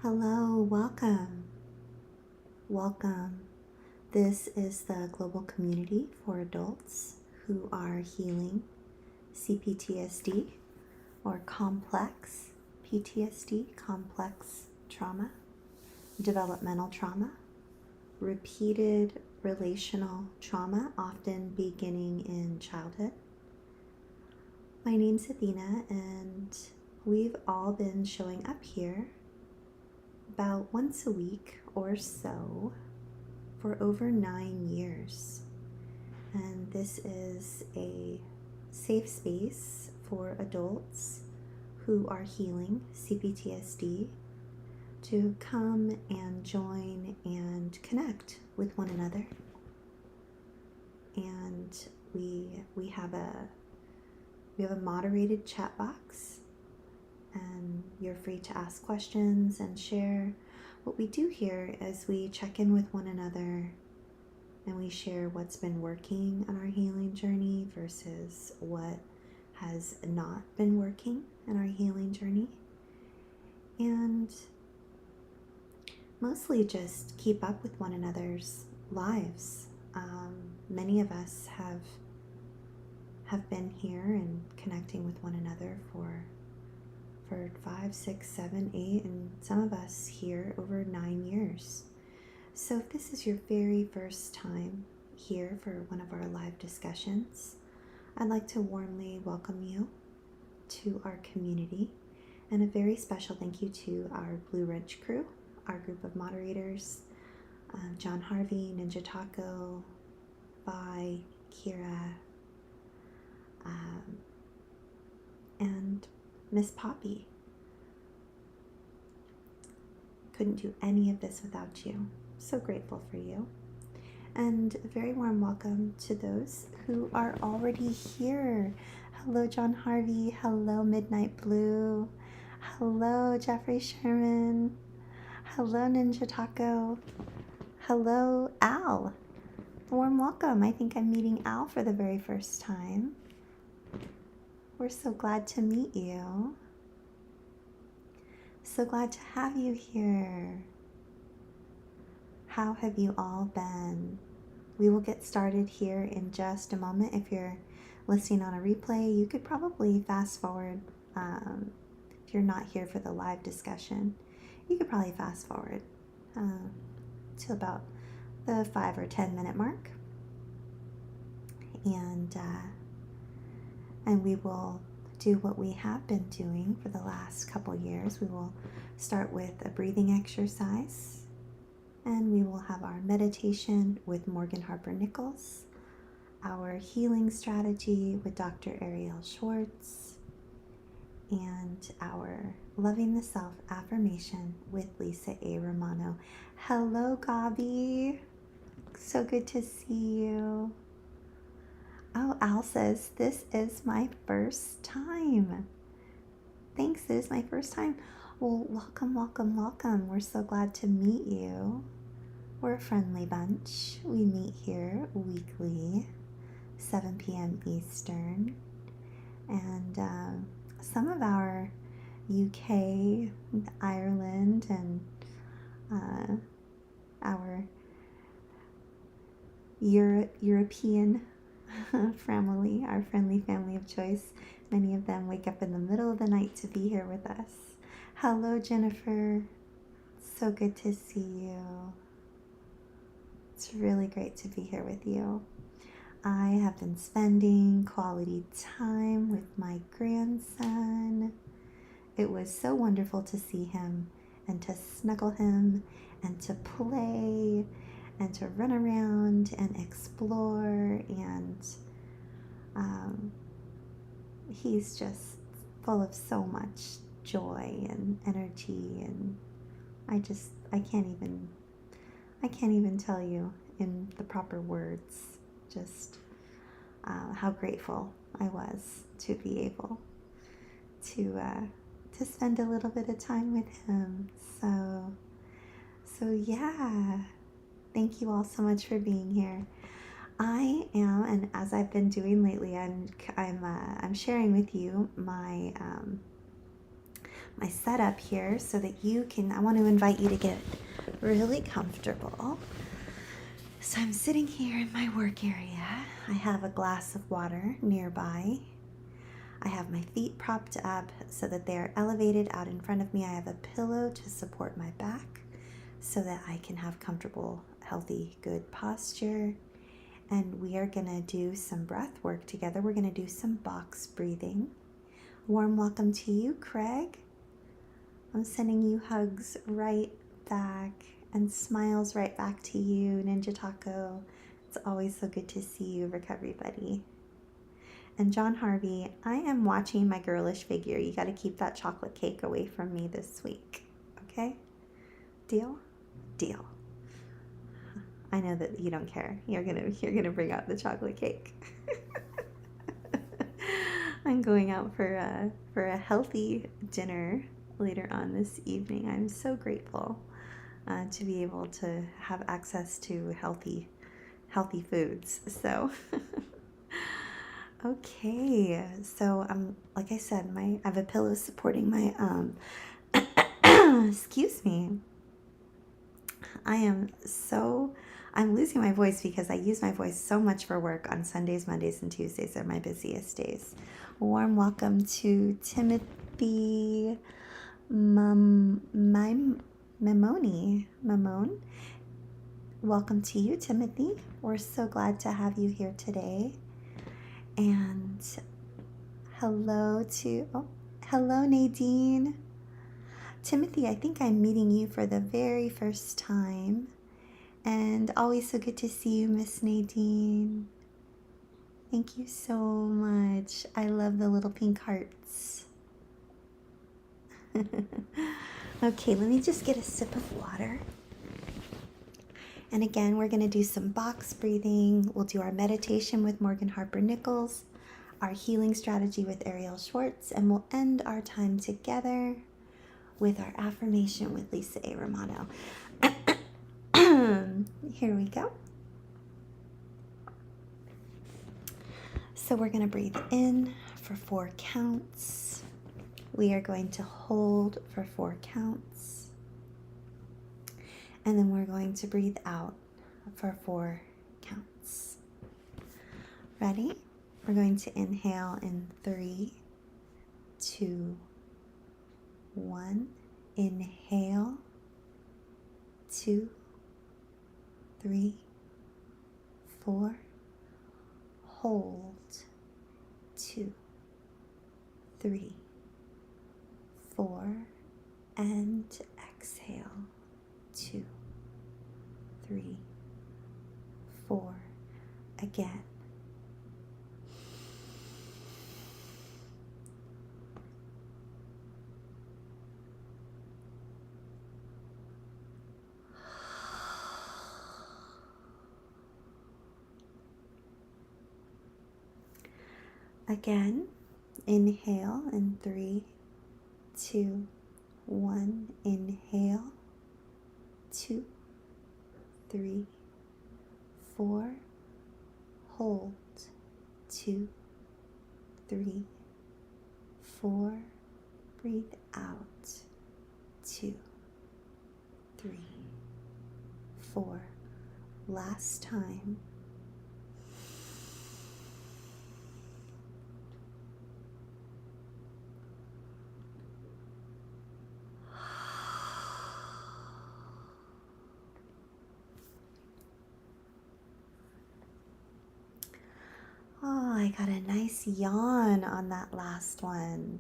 Hello, welcome. Welcome. This is the global community for adults who are healing CPTSD or complex PTSD, complex trauma, developmental trauma, repeated relational trauma, often beginning in childhood. My name's Athena, and we've all been showing up here about once a week or so for over 9 years. And this is a safe space for adults who are healing CPTSD to come and join and connect with one another. And we have a moderated chat box, and you're free to ask questions and share. What we do here is we check in with one another and we share what's been working on our healing journey versus what has not been working in our healing journey. And mostly just keep up with one another's lives. Many of us have been here and connecting with one another for 5, 6, 7, 8, and some of us here over 9 years. So if this is your very first time here for one of our live discussions, I'd like to warmly welcome you to our community, and a very special thank you to our Blue Wrench crew, our group of moderators, John Harvey, Ninja Taco, Vi, Kira, and Miss Poppy. Couldn't do any of this without you. So grateful for you. And a very warm welcome to those who are already here. Hello, John Harvey. Hello, Midnight Blue. Hello, Jeffrey Sherman. Hello, Ninja Taco. Hello, Al. Warm welcome. I think I'm meeting Al for the very first time. We're so glad to meet you. So glad to have you here. How have you all been? We will get started here in just a moment. If you're listening on a replay, you could probably fast forward. If you're not here for the live discussion, you could probably fast forward to about the 5 or 10 minute mark. And we will do what we have been doing for the last couple years. We will start with a breathing exercise, and we will have our meditation with Morgan Harper Nichols, our healing strategy with Dr. Ariel Schwartz, and our Loving the Self affirmation with Lisa A. Romano. Hello, Gabi. So good to see you. Oh, Al says, this is my first time. Thanks, this is my first time. Well, welcome, welcome, welcome. We're so glad to meet you. We're a friendly bunch. We meet here weekly, 7 p.m. Eastern. And some of our UK, Ireland, and our European family, our friendly family of choice. Many of them wake up in the middle of the night to be here with us. Hello, Jennifer. So good to see you. It's really great to be here with you. I have been spending quality time with my grandson. It was so wonderful to see him and to snuggle him and to play and to run around and explore, and he's just full of so much joy and energy, and I can't even tell you in the proper words just how grateful I was to be able to spend a little bit of time with him. So yeah. Thank you all so much for being here. I am, and as I've been doing lately, I'm sharing with you my my setup here so that you can, I want to invite you to get really comfortable. So I'm sitting here in my work area. I have a glass of water nearby. I have my feet propped up so that they are elevated out in front of me. I have a pillow to support my back so that I can have comfortable, healthy, good posture. And we are gonna do some breath work together. We're gonna do some box breathing. Warm welcome to you, Craig. I'm sending you hugs right back and smiles right back to you, Ninja Taco. It's always so good to see you, Recovery Buddy. And John Harvey, I am watching my girlish figure. You got to keep that chocolate cake away from me this week, okay? Deal? Deal. I know that you don't care. You're gonna bring out the chocolate cake. I'm going out for a healthy dinner later on this evening. I'm so grateful to be able to have access to healthy foods. So, okay. So like I said, I have a pillow supporting my excuse me. I'm losing my voice because I use my voice so much for work on Sundays, Mondays, and Tuesdays are my busiest days. Warm welcome to Timothy Mamone. Welcome to you, Timothy. We're so glad to have you here today. And hello, Nadine. Timothy, I think I'm meeting you for the very first time. And always so good to see you, Miss Nadine. Thank you so much. I love the little pink hearts. Okay, let me just get a sip of water. And again, we're going to do some box breathing. We'll do our meditation with Morgan Harper Nichols, our healing strategy with Ariel Schwartz, and we'll end our time together with our affirmation with Lisa A. Romano. Here we go. So we're going to breathe in for 4 counts. We are going to hold for 4 counts. And then we're going to breathe out for 4 counts. Ready? We're going to inhale in 3, 2, 1. Inhale. 2, 3, 4. Hold. 2, 3, 4. And exhale. 2, 3, 4. Again. Again, inhale in 3, 2, 1. Inhale. 2, 3, 4. Hold. 2, 3, 4. Breathe out. 2, 3, 4. Last time. Oh, I got a nice yawn on that last one.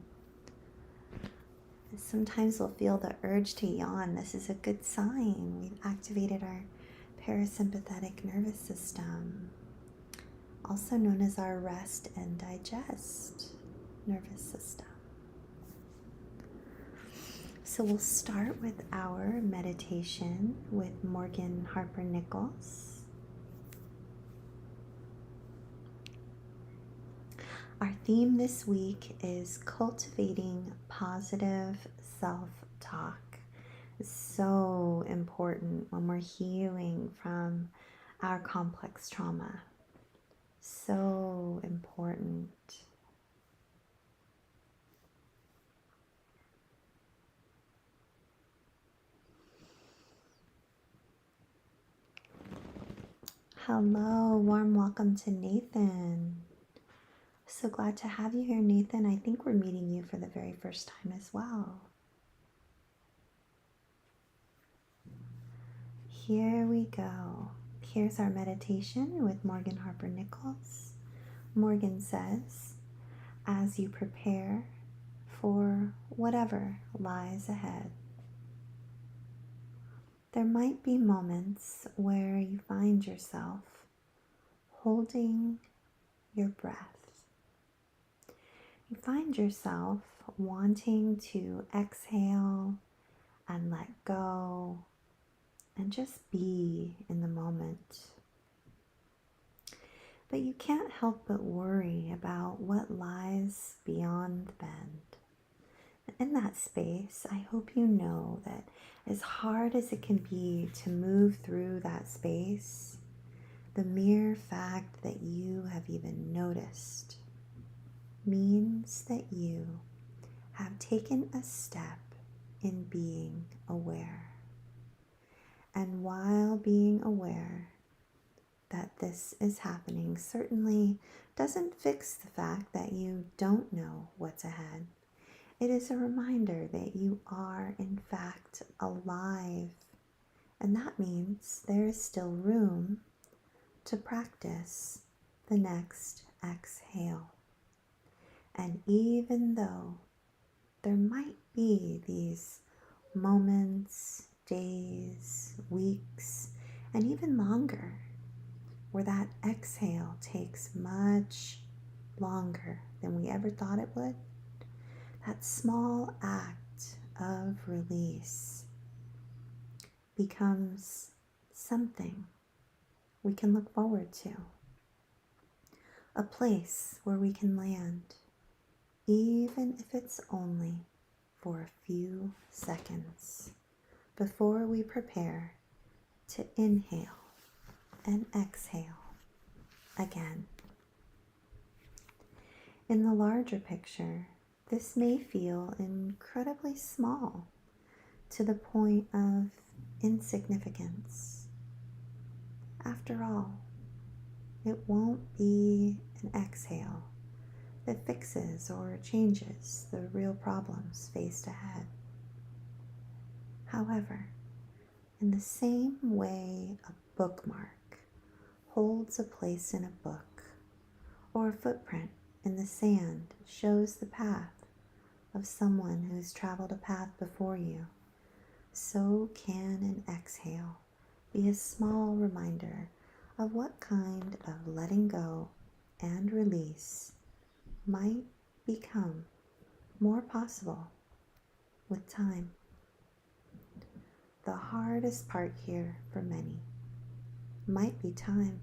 Sometimes we'll feel the urge to yawn. This is a good sign. We've activated our parasympathetic nervous system, also known as our rest and digest nervous system. So we'll start with our meditation with Morgan Harper Nichols. Our theme this week is cultivating positive self-talk. It's so important when we're healing from our complex trauma. So important. Hello, warm welcome to Nathan. So glad to have you here, Nathan. I think we're meeting you for the very first time as well. Here we go. Here's our meditation with Morgan Harper Nichols. Morgan says, as you prepare for whatever lies ahead, there might be moments where you find yourself holding your breath. You find yourself wanting to exhale and let go and just be in the moment. But you can't help but worry about what lies beyond the bend. In that space, I hope you know that as hard as it can be to move through that space, the mere fact that you have even noticed means that you have taken a step in being aware. And while being aware that this is happening certainly doesn't fix the fact that you don't know what's ahead, it is a reminder that you are in fact alive. And that means there is still room to practice the next exhale. And even though there might be these moments, days, weeks, and even longer where that exhale takes much longer than we ever thought it would, that small act of release becomes something we can look forward to, a place where we can land, even if it's only for a few seconds before we prepare to inhale and exhale again. In the larger picture, this may feel incredibly small to the point of insignificance. After all, it won't be an exhale that fixes or changes the real problems faced ahead. However, in the same way a bookmark holds a place in a book, or a footprint in the sand shows the path of someone who's traveled a path before you, so can an exhale be a small reminder of what kind of letting go and release might become more possible with time. The hardest part here for many might be time.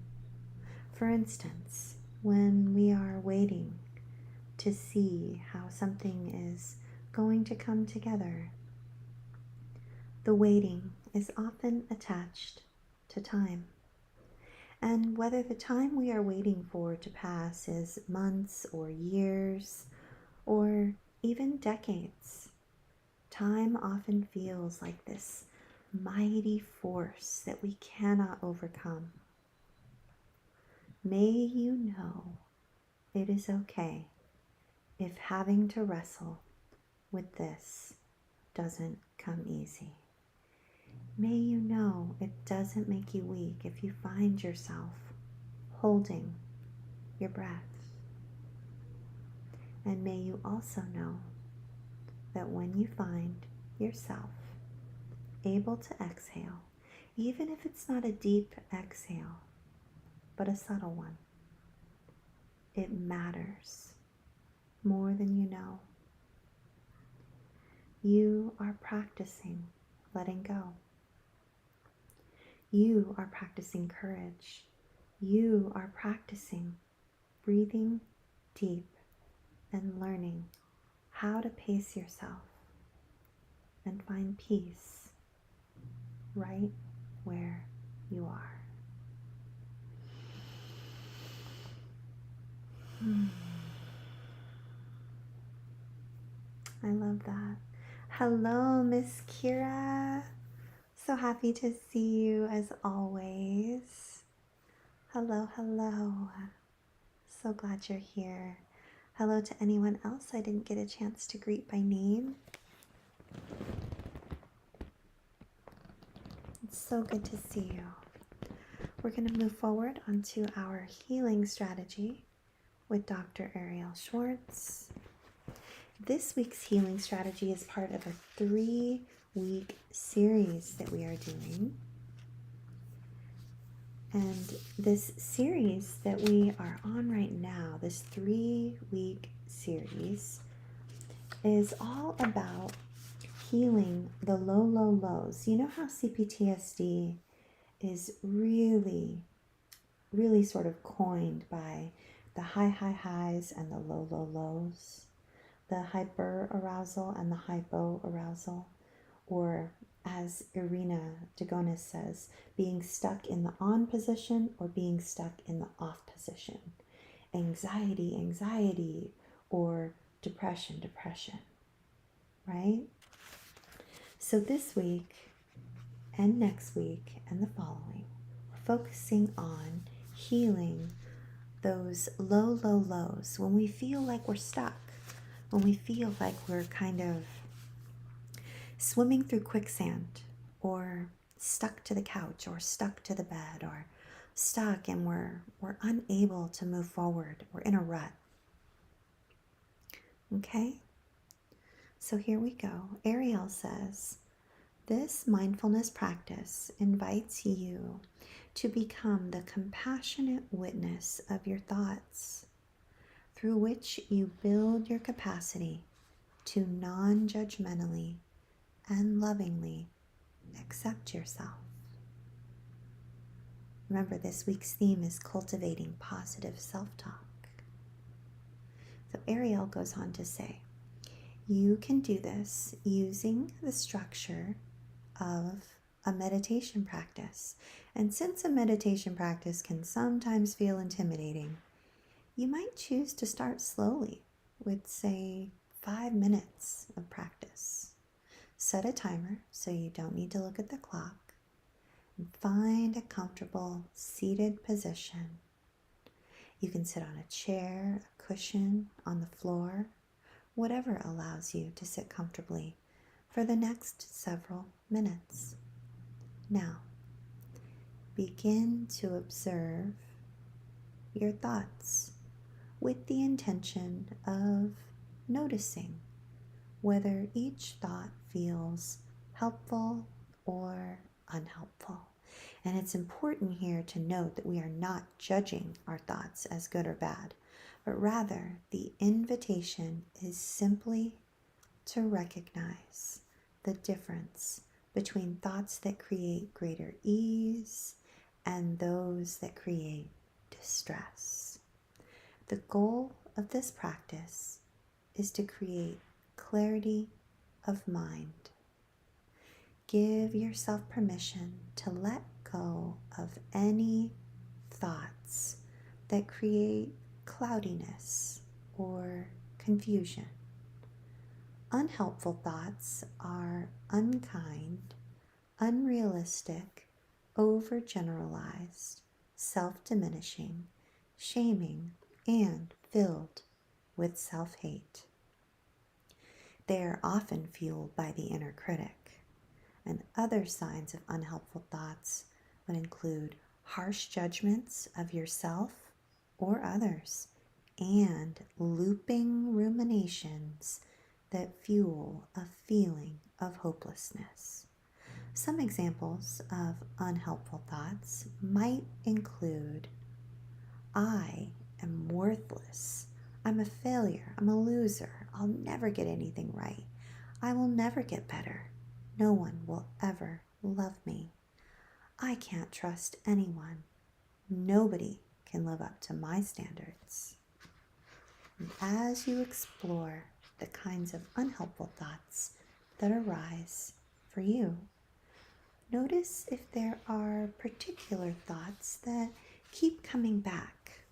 For instance, when we are waiting to see how something is going to come together, the waiting is often attached to time. And whether the time we are waiting for to pass is months or years or even decades, time often feels like this mighty force that we cannot overcome. May you know it is okay if having to wrestle with this doesn't come easy. May you know it doesn't make you weak if you find yourself holding your breath. And may you also know that when you find yourself able to exhale, even if it's not a deep exhale, but a subtle one, it matters more than you know. You are practicing letting go. You are practicing courage. You are practicing breathing deep and learning how to pace yourself and find peace right where you are. I love that. Hello, Miss Kira. So happy to see you as always. Hello, hello. So glad you're here. Hello to anyone else I didn't get a chance to greet by name. It's so good to see you. We're going to move forward onto our healing strategy with Dr. Ariel Schwartz. This week's healing strategy is part of a 3-week series that we are doing. And this series that we are on right now, this 3-week series, is all about healing the low, low lows. You know how CPTSD is really, really sort of coined by the high, high highs and the low, low lows, the hyper arousal and the hypo arousal, or as Irina Dagonis says, being stuck in the on position or being stuck in the off position, anxiety, anxiety, or depression, depression, right? So this week and next week and the following, we're focusing on healing those low, low lows when we feel like we're stuck, when we feel like we're kind of swimming through quicksand, or stuck to the couch, or stuck to the bed, or stuck and we're unable to move forward. We're in a rut. Okay? So here we go. Ariel says, this mindfulness practice invites you to become the compassionate witness of your thoughts, through which you build your capacity to non-judgmentally and lovingly accept yourself. Remember, this week's theme is cultivating positive self-talk. So Ariel goes on to say, you can do this using the structure of a meditation practice. And since a meditation practice can sometimes feel intimidating, you might choose to start slowly with, say, 5 minutes of practice. Set a timer so you don't need to look at the clock, and find a comfortable seated position. You can sit on a chair, a cushion, on the floor, whatever allows you to sit comfortably for the next several minutes. Now, begin to observe your thoughts with the intention of noticing whether each thought feels helpful or unhelpful. And it's important here to note that we are not judging our thoughts as good or bad, but rather the invitation is simply to recognize the difference between thoughts that create greater ease and those that create distress. The goal of this practice is to create clarity of mind. Give yourself permission to let go of any thoughts that create cloudiness or confusion. Unhelpful thoughts are unkind, unrealistic, overgeneralized, self-diminishing, shaming, and filled with self-hate. They are often fueled by the inner critic, and other signs of unhelpful thoughts would include harsh judgments of yourself or others, and looping ruminations that fuel a feeling of hopelessness. Some examples of unhelpful thoughts might include, I am worthless. I'm a failure. I'm a loser. I'll never get anything right. I will never get better. No one will ever love me. I can't trust anyone. Nobody can live up to my standards. And as you explore the kinds of unhelpful thoughts that arise for you, notice if there are particular thoughts that keep coming back.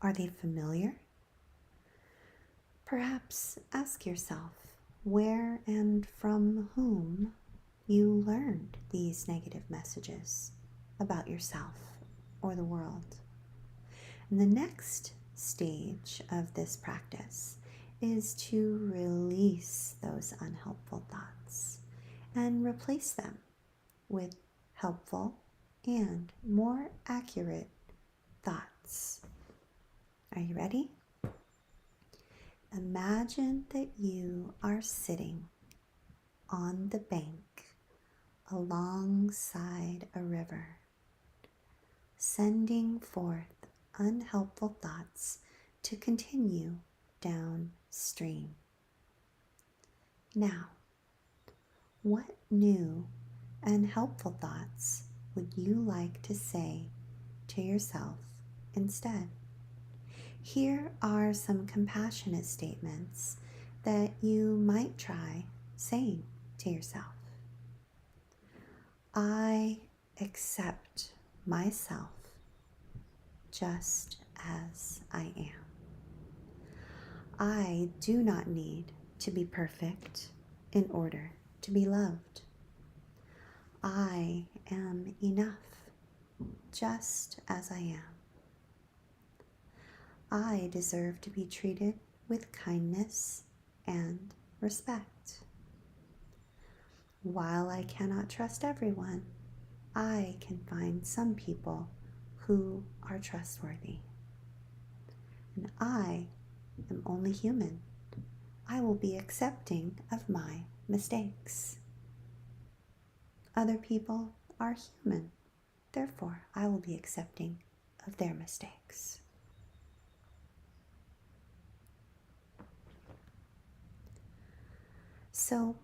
Are they familiar? Perhaps ask yourself where and from whom you learned these negative messages about yourself or the world. And the next stage of this practice is to release those unhelpful thoughts and replace them with helpful and more accurate thoughts. Are you ready? Imagine that you are sitting on the bank alongside a river, sending forth unhelpful thoughts to continue downstream. Now, what new and helpful thoughts would you like to say to yourself instead? Here are some compassionate statements that you might try saying to yourself. I accept myself just as I am. I do not need to be perfect in order to be loved. I am enough just as I am. I deserve to be treated with kindness and respect. While I cannot trust everyone, I can find some people who are trustworthy. And I am only human. I will be accepting of my mistakes. Other people are human. Therefore, I will be accepting of their mistakes. So,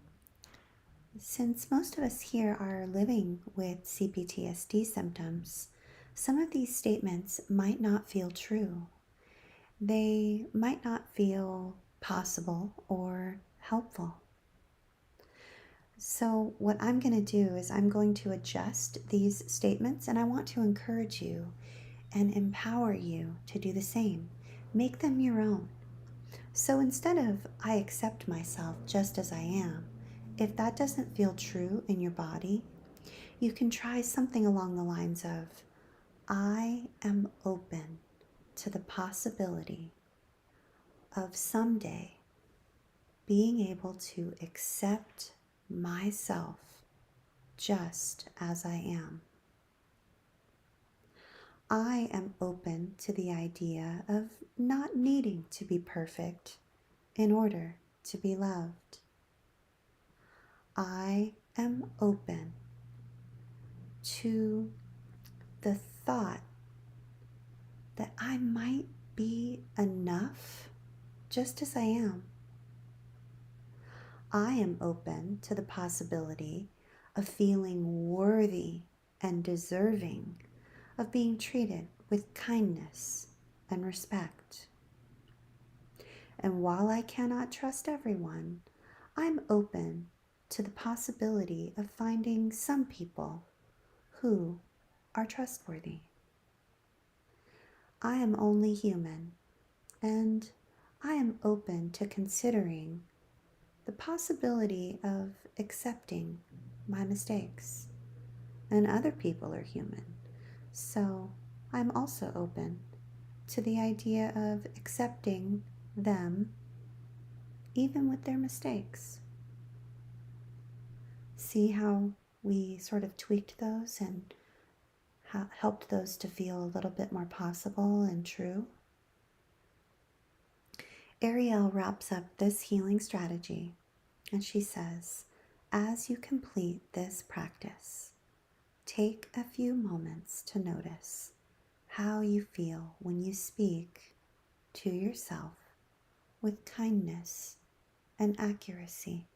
since most of us here are living with CPTSD symptoms, some of these statements might not feel true. They might not feel possible or helpful. So what I'm going to do is I'm going to adjust these statements, and I want to encourage you and empower you to do the same. Make them your own. So instead of I accept myself just as I am, if that doesn't feel true in your body, you can try something along the lines of I am open to the possibility of someday being able to accept myself just as I am. I am open to the idea of not needing to be perfect in order to be loved. I am open to the thought that I might be enough just as I am. I am open to the possibility of feeling worthy and deserving of being treated with kindness and respect. And while I cannot trust everyone, I'm open to the possibility of finding some people who are trustworthy. I am only human, and I am open to considering the possibility of accepting my mistakes. And other people are human, so I'm also open to the idea of accepting them even with their mistakes. See how we sort of tweaked those and helped those to feel a little bit more possible and true? Ariel wraps up this healing strategy and she says, as you complete this practice, take a few moments to notice how you feel when you speak to yourself with kindness and accuracy.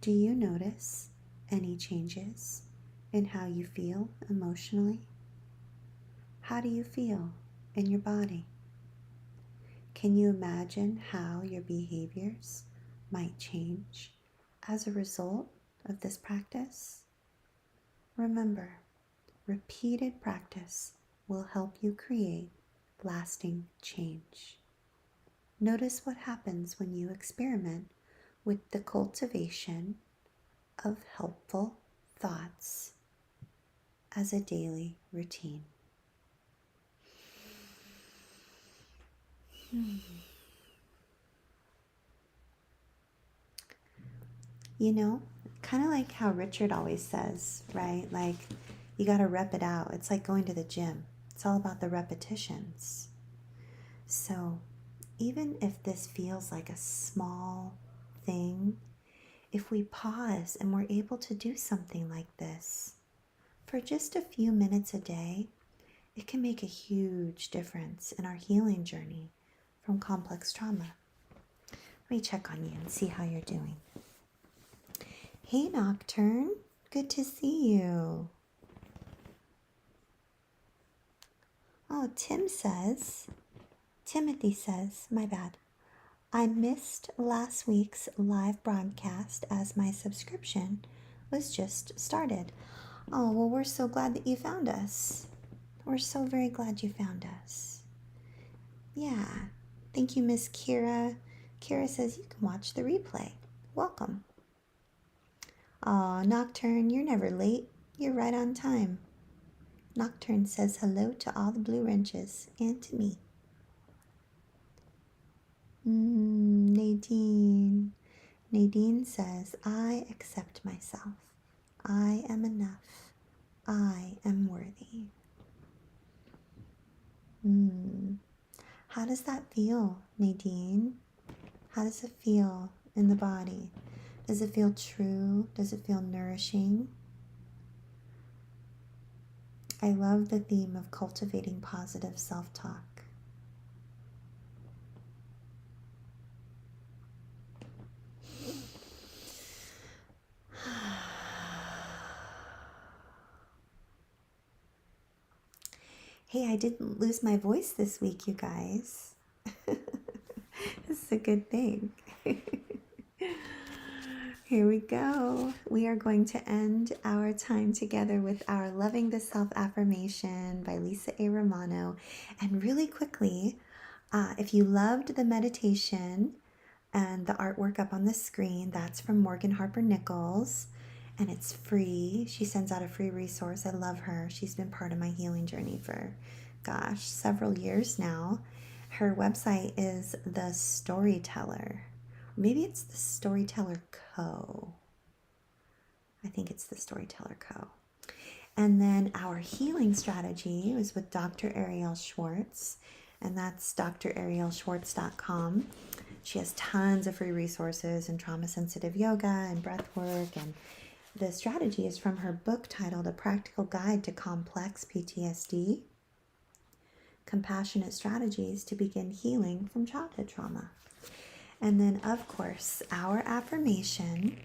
Do you notice any changes in how you feel emotionally? How do you feel in your body? Can you imagine how your behaviors might change as a result of this practice? Remember, repeated practice will help you create lasting change. Notice what happens when you experiment with the cultivation of helpful thoughts. as a daily routine. You know, kind of like how Richard always says, right? Like, you got to rep it out. It's like going to the gym. It's all about the repetitions. So, even if this feels like a small thing, if we pause and we're able to do something like this for just a few minutes a day, it can make a huge difference in our healing journey from complex trauma. Let me check on you and see how you're doing. Hey, Nocturne. Good to see you. Oh, Timothy says, my bad. I missed last week's live broadcast as my subscription was just started. Oh, well, we're so glad that you found us. We're so very glad you found us. Yeah. Thank you, Miss Kira. Kira says you can watch the replay. Welcome. Aw, Nocturne, you're never late. You're right on time. Nocturne says hello to all the blue wrenches and to me. Nadine. Nadine says, I accept myself. I am enough. I am worthy. How does that feel, Nadine? How does it feel in the body? Does it feel true? Does it feel nourishing? I love the theme of cultivating positive self-talk. Hey, I didn't lose my voice this week, you guys. This is a good thing. Here we go. We are going to end our time together with our Loving the Self affirmation by Lisa A. Romano. And really quickly, if you loved the meditation and the artwork up on the screen, that's from Morgan Harper Nichols. And it's free. She sends out a free resource. I love her. She's been part of my healing journey for, gosh, several years now. Her website is The Storyteller. Maybe it's The Storyteller Co. I think it's The Storyteller Co. And then our healing strategy was with Dr. Ariel Schwartz, and that's drarielschwartz.com. She has tons of free resources and trauma-sensitive yoga and breath work, and the strategy is from her book titled A Practical Guide to Complex PTSD, Compassionate Strategies to Begin Healing from Childhood Trauma. And then, of course, our affirmation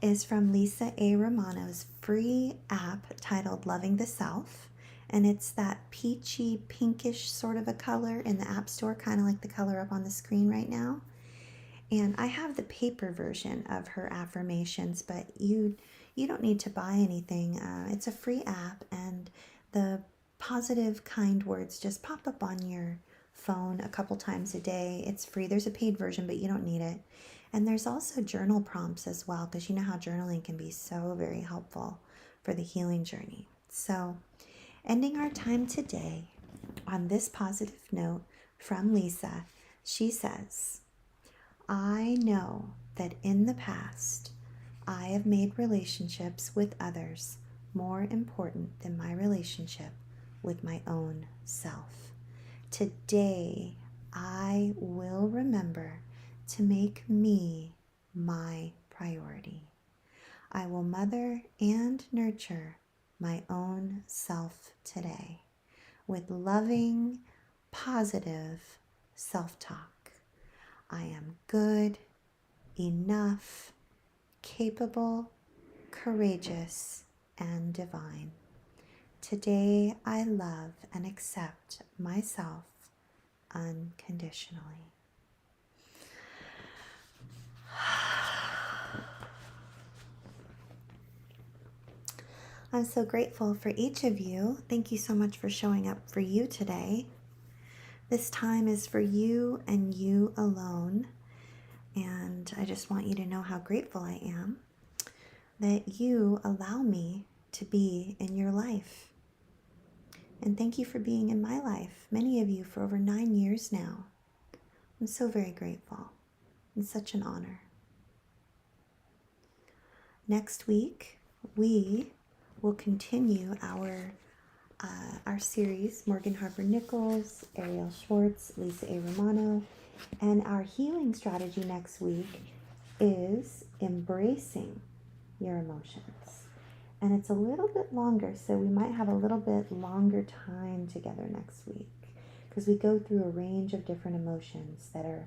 is from Lisa A. Romano's free app titled Loving the Self. And it's that peachy, pinkish sort of a color in the App Store, kind of like the color up on the screen right now. And I have the paper version of her affirmations, but you don't need to buy anything. It's a free app, and the positive, kind words just pop up on your phone a couple times a day. It's free. There's a paid version, but you don't need it. And there's also journal prompts as well, because you know how journaling can be so very helpful for the healing journey. So, ending our time today on this positive note from Lisa, she says, I know that in the past, I have made relationships with others more important than my relationship with my own self. Today, I will remember to make me my priority. I will mother and nurture my own self today with loving, positive self-talk. I am good, enough, capable, courageous, and divine. Today, I love and accept myself unconditionally. I'm so grateful for each of you. Thank you so much for showing up for you today. This time is for you and you alone. And I just want you to know how grateful I am that you allow me to be in your life. And thank you for being in my life, many of you for over 9 years now. I'm so very grateful. It's such an honor. Next week, we will continue our series, Morgan Harper Nichols, Ariel Schwartz, Lisa A. Romano, and our healing strategy next week is embracing your emotions. And it's a little bit longer, so we might have a little bit longer time together next week because we go through a range of different emotions that are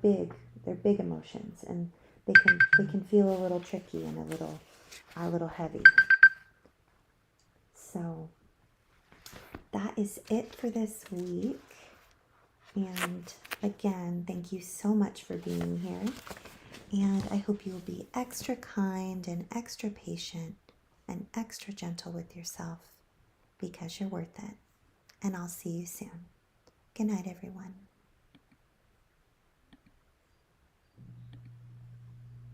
big. They're big emotions, and they can feel a little tricky and a little heavy. So that is it for this week. And again, thank you so much for being here. And I hope you will be extra kind and extra patient and extra gentle with yourself because you're worth it. And I'll see you soon. Good night, everyone.